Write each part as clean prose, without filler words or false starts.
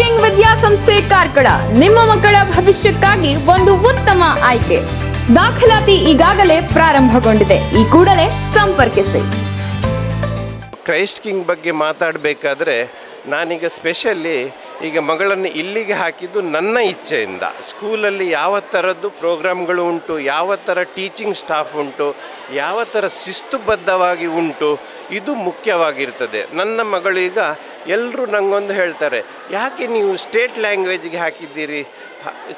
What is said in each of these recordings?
King ವಿದ್ಯಾಸಂಸ್ಥೆ ಕಾರ್ಕಳ ನಿಮ್ಮ ಮಕ್ಕಳ ಭವಿಷ್ಯಕ್ಕಾಗಿ ಒಂದು ಉತ್ತಮ ಆಯ್ಕೆ. ದಾಖಲಾತಿ ಈಗಾಗಲೇ ಪ್ರಾರಂಭಗೊಂಡಿದೆ. ಈ ಕೂಡಲೇ ಸಂಪರ್ಕಿಸಿ. ಕ್ರೈಸ್ಟ್ ಕಿಂಗ್ ಬಗ್ಗೆ ಮಾತಾಡಬೇಕಾದ್ರೆ ನಾನೀಗ ಸ್ಪೆಷಲಿ ಈಗ ಮಗಳನ್ನು ಇಲ್ಲಿಗೆ ಹಾಕಿದ್ದು ನನ್ನ ಇಚ್ಛೆಯಿಂದ. ಸ್ಕೂಲಲ್ಲಿ ಯಾವ ಥರದ್ದು ಪ್ರೋಗ್ರಾಮ್ಗಳು ಉಂಟು, ಯಾವ ಥರ ಟೀಚಿಂಗ್ ಸ್ಟಾಫ್ ಉಂಟು, ಯಾವ ಥರ ಶಿಸ್ತುಬದ್ಧವಾಗಿ ಉಂಟು, ಇದು ಮುಖ್ಯವಾಗಿರ್ತದೆ. ನನ್ನ ಮಗಳೀಗ ಎಲ್ಲರೂ ನನಗೊಂದು ಹೇಳ್ತಾರೆ, ಯಾಕೆ ನೀವು ಸ್ಟೇಟ್ ಲ್ಯಾಂಗ್ವೇಜ್ಗೆ ಹಾಕಿದ್ದೀರಿ,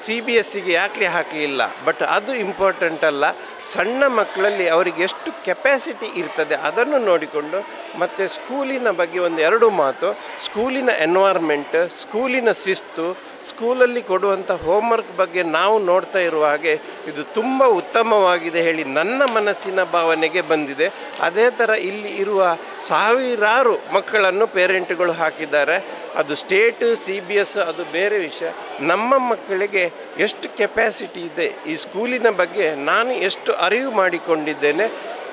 CBSEಗೆ ಯಾಕೆ ಹಾಕಲಿಲ್ಲ? ಬಟ್ ಅದು ಇಂಪಾರ್ಟೆಂಟ್ ಅಲ್ಲ. ಸಣ್ಣ ಮಕ್ಕಳಲ್ಲಿ ಅವರಿಗೆ ಎಷ್ಟು ಕೆಪ್ಯಾಸಿಟಿ ಇರ್ತದೆ ಅದನ್ನು ನೋಡಿಕೊಂಡು, ಮತ್ತು ಸ್ಕೂಲಿನ ಬಗ್ಗೆ ಒಂದು ಎರಡು ಮಾತು. ಸ್ಕೂಲಿನ ಎನ್ವೈರ್ಮೆಂಟ್, ಸ್ಕೂಲಿನ ಶಿಸ್ತು, ಸ್ಕೂಲಲ್ಲಿ ಕೊಡುವಂಥ ಹೋಮ್ವರ್ಕ್ ಬಗ್ಗೆ ನಾವು ನೋಡ್ತಾ ಇರುವ ಹಾಗೆ ಇದು ತುಂಬ ಉತ್ತಮವಾಗಿದೆ ಹೇಳಿ ನನ್ನ ಮನಸ್ಸಿನ ಭಾವನೆಗೆ ಬಂದಿದೆ. ಅದೇ ಥರ ಇಲ್ಲಿ ಇರುವ ಸಾವಿರಾರು ಮಕ್ಕಳನ್ನು ಪೇರೆಂಟ್ಗಳು ಹಾಕಿದ್ದಾರೆ. ಅದು ಸ್ಟೇಟ್ CBS ಅದು ಬೇರೆ ವಿಷಯ. ನಮ್ಮ ಮಕ್ಕಳಿಗೆ ಎಷ್ಟು ಕೆಪ್ಯಾಸಿಟಿ ಇದೆ, ಈ ಸ್ಕೂಲಿನ ಬಗ್ಗೆ ನಾನು ಎಷ್ಟು ಅರಿವು ಮಾಡಿಕೊಂಡಿದ್ದೇನೆ,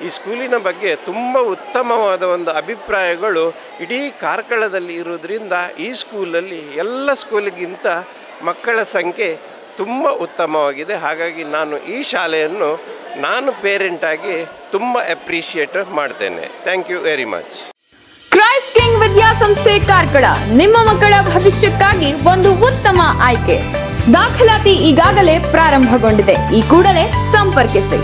ಈ ಸ್ಕೂಲಿನ ಬಗ್ಗೆ ತುಂಬ ಉತ್ತಮವಾದ ಒಂದು ಅಭಿಪ್ರಾಯಗಳು ಇಡೀ ಕಾರ್ಕಳದಲ್ಲಿ ಇರೋದ್ರಿಂದ ಈ ಸ್ಕೂಲಲ್ಲಿ ಎಲ್ಲ ಸ್ಕೂಲಿಗಿಂತ ಮಕ್ಕಳ ಸಂಖ್ಯೆ ತುಂಬ ಉತ್ತಮವಾಗಿದೆ. ಹಾಗಾಗಿ ನಾನು ಈ ಶಾಲೆಯನ್ನು ನಾನು ಪೇರೆಂಟಾಗಿ ತುಂಬ ಅಪ್ರಿಷಿಯೇಟ್ ಮಾಡ್ತೇನೆ. Thank you very much. Christ King ವಿದ್ಯಾಸಂಸ್ಥೆ ಕಾರ್ಕಳ ನಿಮ್ಮ ಮಕ್ಕಳ ಭವಿಷ್ಯಕ್ಕಾಗಿ ಒಂದು ಉತ್ತಮ ಆಯ್ಕೆ. ದಾಖಲಾತಿ ಈಗಾಗಲೇ ಪ್ರಾರಂಭಗೊಂಡಿದೆ. ಈ ಕೂಡಲೇ ಸಂಪರ್ಕಿಸಿ.